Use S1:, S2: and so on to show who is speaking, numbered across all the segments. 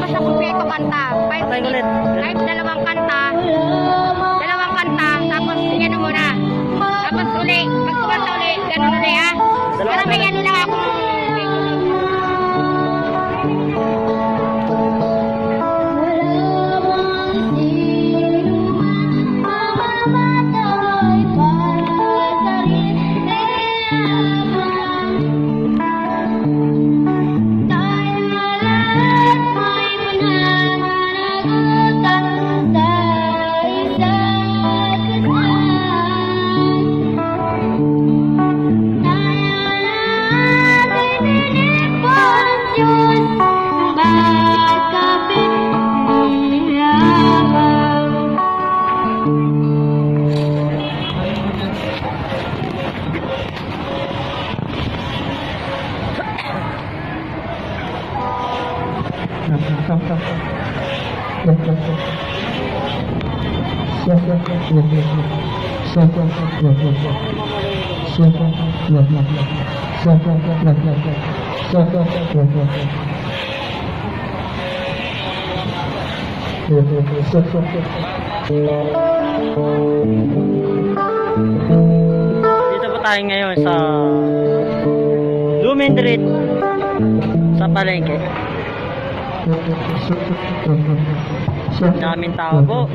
S1: Basta kumpleto kanta. 5 minutes. Kahit dalawang kanta, tapos yan muna. Tapos uli, pag kumanta uli, ganun uli ha. Para may ano lang ako.
S2: Dito po tayo ngayon sa Lumendret sa palengke. Daming tao po.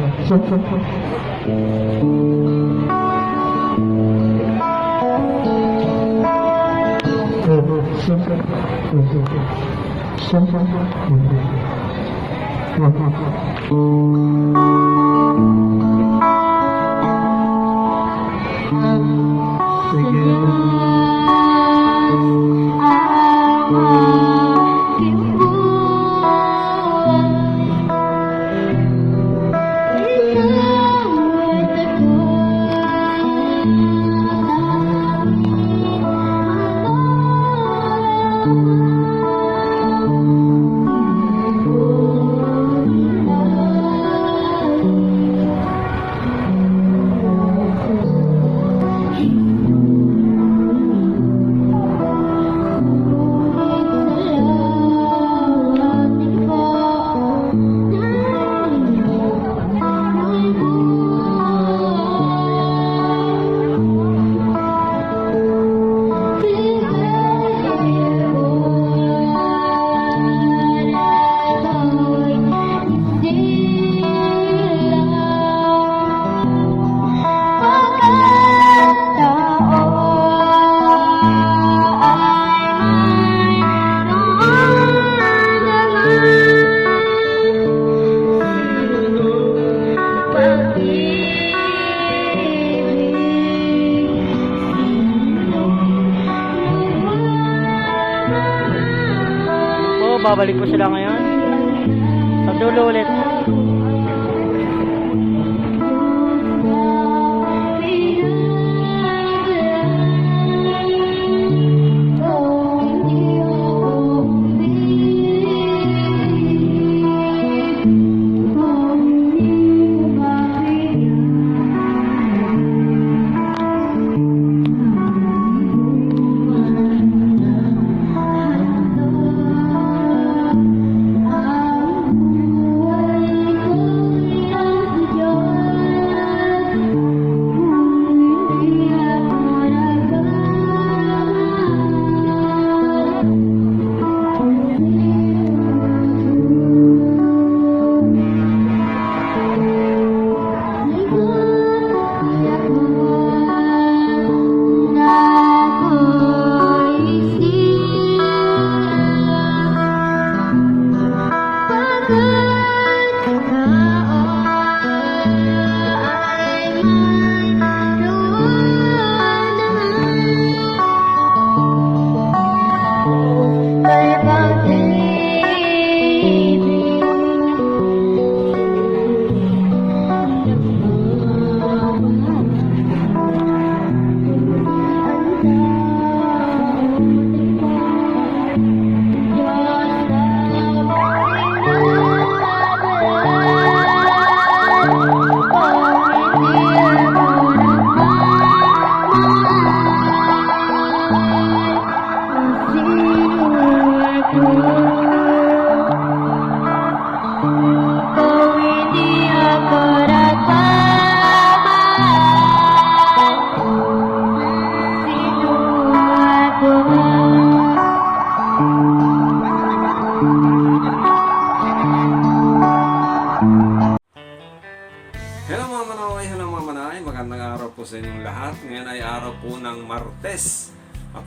S2: Babalik po sila ngayon sa dulo ulit.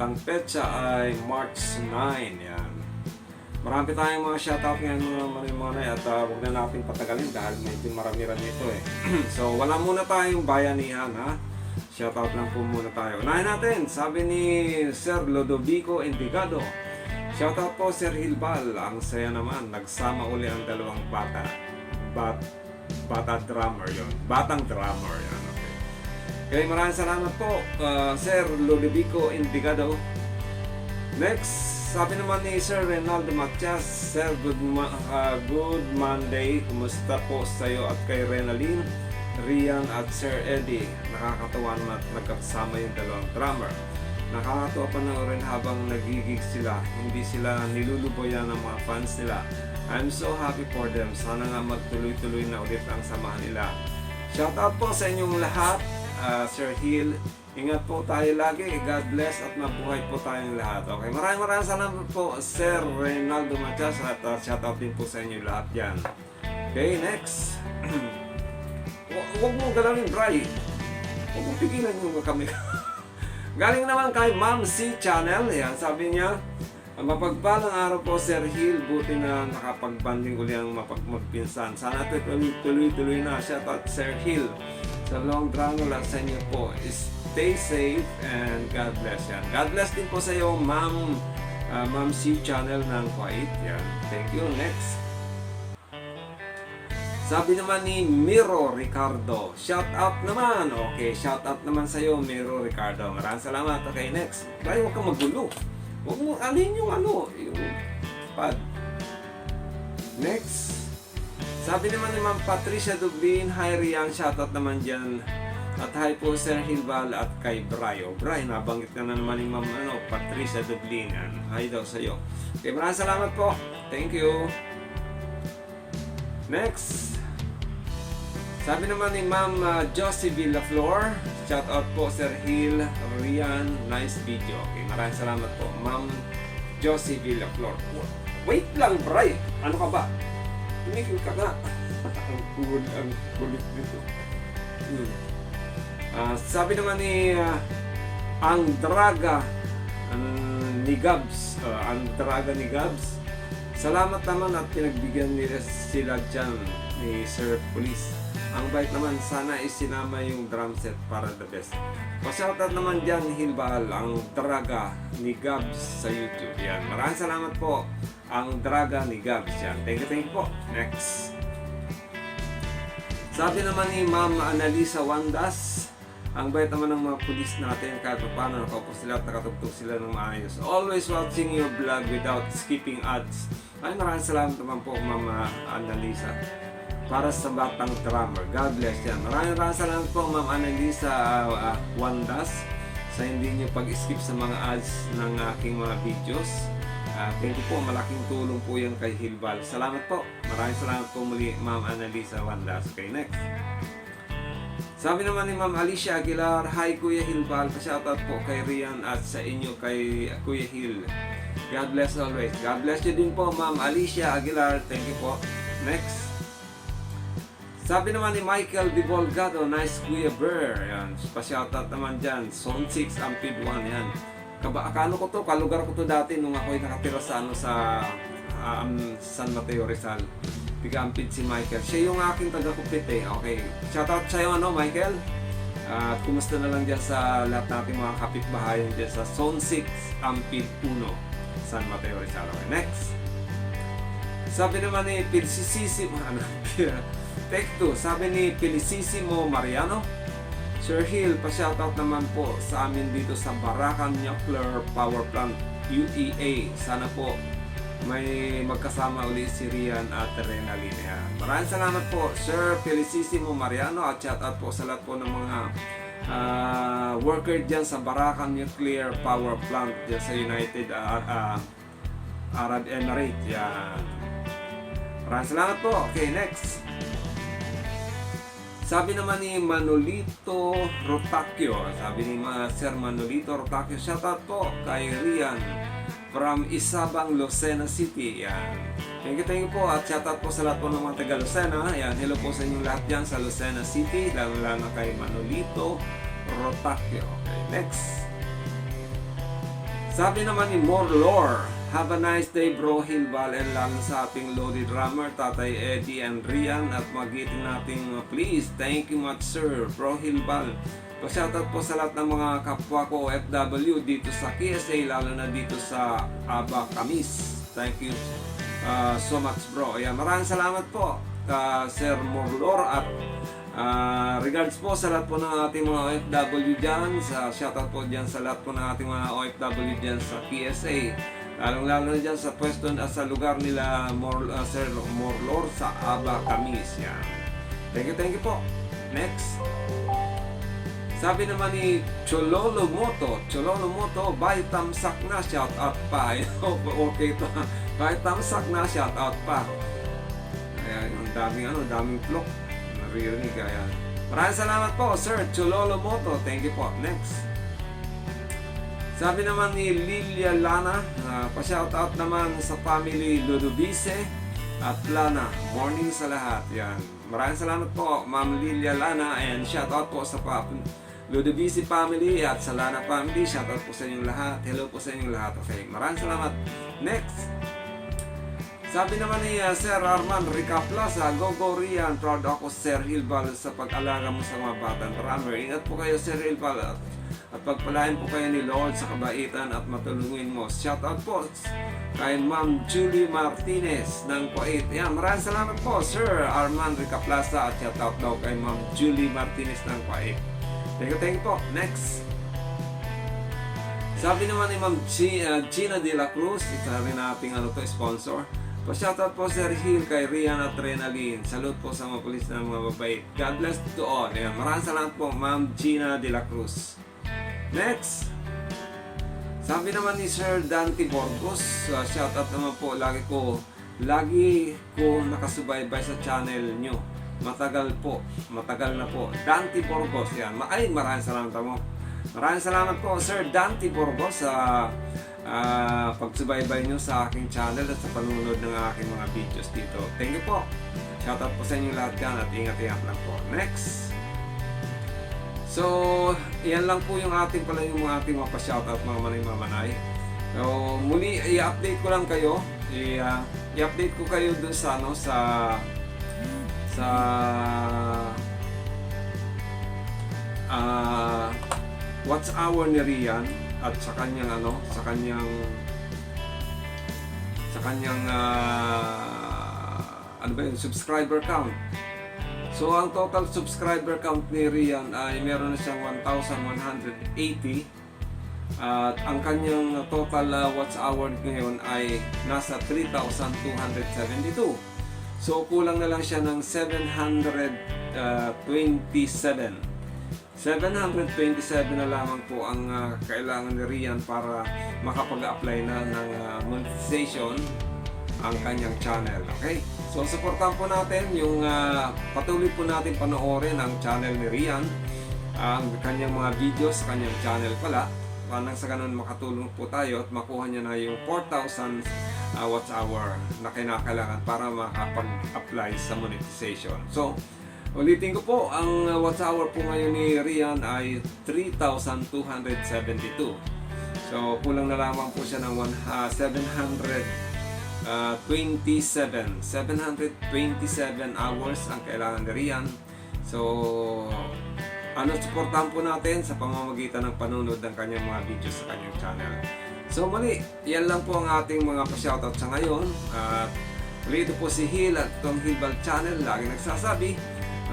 S3: ang petsa ay March 9. Yan. Marami tayong mga shoutout ngayon mga at huwag na natin patagalin dahil medyo marami-rami ito eh. So wala muna tayong bayanihan ha. Shoutout lang po muna tayo. Unahin natin, sabi ni Sir Lodovico Endigado. Shoutout po Sir Hilbal. Ang saya naman, nagsama uli ang dalawang bata. Bata drummer yon. Batang drummer yan. Okay, maraming salamat po, Sir Ludovico Indigado. Next, sabi naman ni Sir Reynaldo Matias, Sir, good Monday. Kumusta po sa iyo at kay Renaline, Rian at Sir Eddie? Nakakatawa naman at nagkasama yung dalawang drummer. Nakakatawa pa na rin habang nagigig sila. Hindi sila niluluboyan ng mga fans nila. I'm so happy for them. Sana nga magtuloy-tuloy na ulit ang samahan nila. Shoutout po sa inyong lahat. Sir Hill, ingat po tayo lagi. God bless at mabuhay po tayong lahat. Okay, maraming salamat po Sir Reynaldo Matias at shoutout din po sa inyo lahat yan. Okay, next. Huwag mo galawin, Bri. Huwag mo pigilan yung kami. Galing naman kay Ma'am C Channel. Yan, sabi niya, mapagpalang araw po Sir Hill, buti na nakapagbanding uli ang magpinsan. Sana tuloy-tuloy na. Shoutout Sir Hill. Sa long run lang sa inyo po. Stay safe and God bless yan. God bless din po sa iyo, Ma'am C Channel ng Kuwait. Yan. Thank you. Next. Sabi naman ni Miro Ricardo. Shout out naman. Okay, shout out naman sa iyo, Miro Ricardo. Maraming salamat. Okay, next. Try, huwag kang magulo. Huwag mo alin yung yung pad. Next. Sabi naman ni Ma'am Patricia Dublin, hi Rian, shoutout naman dyan. At hi po Sir Hilbal at kay Bri. Bri, nabanggit ka na naman ni Ma'am Patricia Dublin. Hi daw sa'yo. Okay, maraming salamat po. Thank you. Next. Sabi naman ni Ma'am Josie Villaflor, shoutout po Sir Hill, Rian, nice video. Okay, maraming salamat po Ma'am Josie Villaflor. Wait lang Bri, ano ka ba? Tumigil ka nga. Ang kulit nito. Sabi naman ni Andraga ni Gabs. Andraga ni Gabs. Salamat naman at pinagbigyan nila sila dyan ni Sir Police. Ang bait naman, sana isinama yung drum set para the best. Pasyaotat naman dyan Hilbal, ang Draga ni Gabs sa YouTube. Yan. Maraming salamat po. Ang Draga ni Gabs yan. Thank you po. Next. Sabi naman ni Ma'am Annalisa Wandas, ang bait naman ng mga pulis natin kahit paano nakaupo sila at nakatugtog sila ng maayos. Always watching your vlog without skipping ads. Ay maraming salamat naman po Ma'am Annalisa. Para sa batang drummer. God bless yan. Maraming salamat po Ma'am Annalisa Wandas sa hindi nyo pag-skip sa mga ads ng aking mga videos. Thank you po, malaking tulong po yan kay Hilbal. Salamat po. Maraming salamat po muli Ma'am Annalisa Wandas. Okay, next. Sabi naman ni Ma'am Alicia Aguilar, hi Kuya Hilbal. Shoutout po kay Rian at sa inyo kay Kuya Hil. God bless always. God bless you din po Ma'am Alicia Aguilar. Thank you po. Next. Sabi naman ni Michael Di Volgado, nice Kuya Bear. Yan. Pa-shoutout naman dyan. Zone 6, Ampid 1. Yan. Akala ko to, kalugar ko to dati nung ako'y nakatira sa San Mateo Rizal. Tiga-Ampid si Michael. Siya yung aking taga-kupit eh. Okay. Shoutout sa'yo Michael. At kumusta na lang dyan sa lahat nating mga kapitbahayan dyan sa Zone 6, Ampid 1, San Mateo Rizal. Okay. Next. Sabi naman ni Felicissimo, Take 2. Sabi ni Felicissimo Mariano, Sir Hill, pa-shoutout naman po sa amin dito sa Baracan Nuclear Power Plant, UEA. Sana po may magkasama ulit si Rian at Renaline. Maraming salamat po, Sir Felicissimo Mariano, at shoutout po sa lahat po ng mga worker dyan sa Baracan Nuclear Power Plant dyan sa United Arab Emirates. Yan. Maraming salamat po. Okay, next. Sabi naman ni Manolito Rotacchio, sabi ni Sir Manolito Rotacchio, shoutout po kay Rian from Isabang, Lucena City. Yan. Thank you po at shoutout po sa lahat po ng mga taga Lucena. Yan. Hello po sa inyong lahat dyan sa Lucena City, lalo kay Manolito Rotacchio. Okay, next. Sabi naman ni Morlor, have a nice day bro Hilbal, and lalo sa ating loaded drummer, Tatay Eddie and Rian, at magiting natin please. Thank you much sir, bro Hilbal. Pa-shoutout po sa lahat ng mga kapwa ko OFW dito sa KSA, lalo na dito sa Aba Camis. Thank you so much bro. Ayan, maraming salamat po Sir Morlor, at regards po sa lahat po ng ating mga OFW dyan. Shoutout po dyan sa lahat po ng ating mga OFW dyan sa KSA, lalong-lalo na dyan sa pwesto sa lugar nila Sir Morlor sa Aba Camis. Yan. Thank you po. Next. Sabi naman ni Chololo Moto, bye tamsak na, shout out pa. Okay to. Bye tamsak na, shout out pa. Ayan, ang daming vlog. Naririnig kaya. Maraming salamat po, Sir Chololo Moto. Thank you po. Next. Sabi naman ni Lilia Lana, pa-shout out naman sa family Ludovice at Lana. Morning sa lahat. Yan. Maraming salamat po, Ma'am Lilia Lana, and shout out po sa Ludovice family at sa Lana family. Shout out po sa inyong lahat. Hello po sa inyong lahat. Okay, maraming salamat. Next. Sabi naman ni Sir Arman Ricaplaza, go Rian, proud ako Sir Hilbal sa pag-alaga mo sa mga batang drummer. Ingat po kayo Sir Hilbal, at pagpalain po kayo ni Lord sa kabaitan at matulungin mo. Shout out po kay Ma'am Julie Martinez ng Kuwait. Yan, maraming salamat po Sir Arman Ricaplaza, at shout out daw kay Ma'am Julie Martinez ng Kuwait. Thank you po. Next. Sabi naman ni Ma'am Gina de la Cruz, ito rin nating sponsor. Pa-shoutout po Sir Hill kay Rian at Renalyn. Salute po sa mga pulis na mga babae. God bless to all. Ayan, maraming salamat po Ma'am Gina de la Cruz. Next. Sabi naman ni Sir Dante Borgos, shoutout naman po, lagi ko nakasubaybay sa channel nyo. Matagal na po. Dante Borgos, yan. Maraming salamat mo. Maraming salamat po Sir Dante Borgos sa pagsubaybay nyo sa aking channel at sa panunod ng aking mga videos dito. Thank you po. Shoutout po sa inyo lahat dyan, at ingat-ingat lang po. Next. So, yan lang po yung ating mga pa-shoutout mga manay. So, muli i-update ko lang kayo. I-update ko kayo dun sa What's Our ni Rian at sa kanyang subscriber count. So ang total subscriber count ni Rian ay meron na siyang 1,180, at ang kanyang total watch hour ngayon ay nasa 3,272. So kulang na lang siya ng 727 na lamang po ang kailangan ni Rian para makapag-apply na ng monetization ang kanyang channel. Okay? So supportan po natin yung patuloy po natin panoorin ang channel ni Rian, ang kanyang mga videos, kanyang channel pala. Nang sa ganun makatulong po tayo at makuha niya na yung 4,000 watch hour na kinakailangan para makapag-apply sa monetization. So, ulitin ko po, ang watch hour po ngayon ni Rian ay 3,272. So, kulang na lamang po siya ng 727 hours ang kailangan ni Rian. So, supportahan po natin sa pamamagitan ng panunod ng kanyang mga videos sa kanyang channel. So muli, yan lang po ang ating mga pa-shoutout sa ngayon. At muli ito po si Hill at Tom Hilbal Channel. Lagi nagsasabi,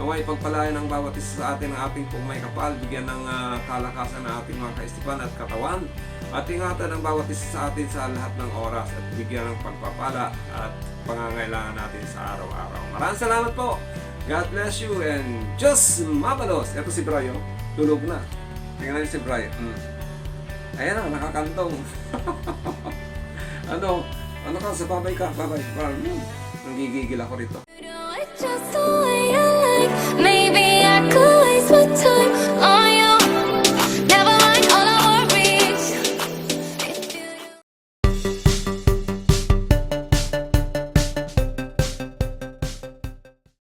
S3: naway pagpalayan ng bawat isa sa atin ng ating pong may kapal, bigyan ng kalakasan ng ating mga kaisipan at katawan, at ingatan ng bawat isa sa atin sa lahat ng oras, at bigyan ng pagpapala at pangangailangan natin sa araw-araw. Maraming salamat po! God bless you and just mabalos. Ito si Brian, tulog na. Tingnan niyo si Brian. Ayan na, nakakantong. ano ka, sa babay ka, babay. Nanggigigil ako rito.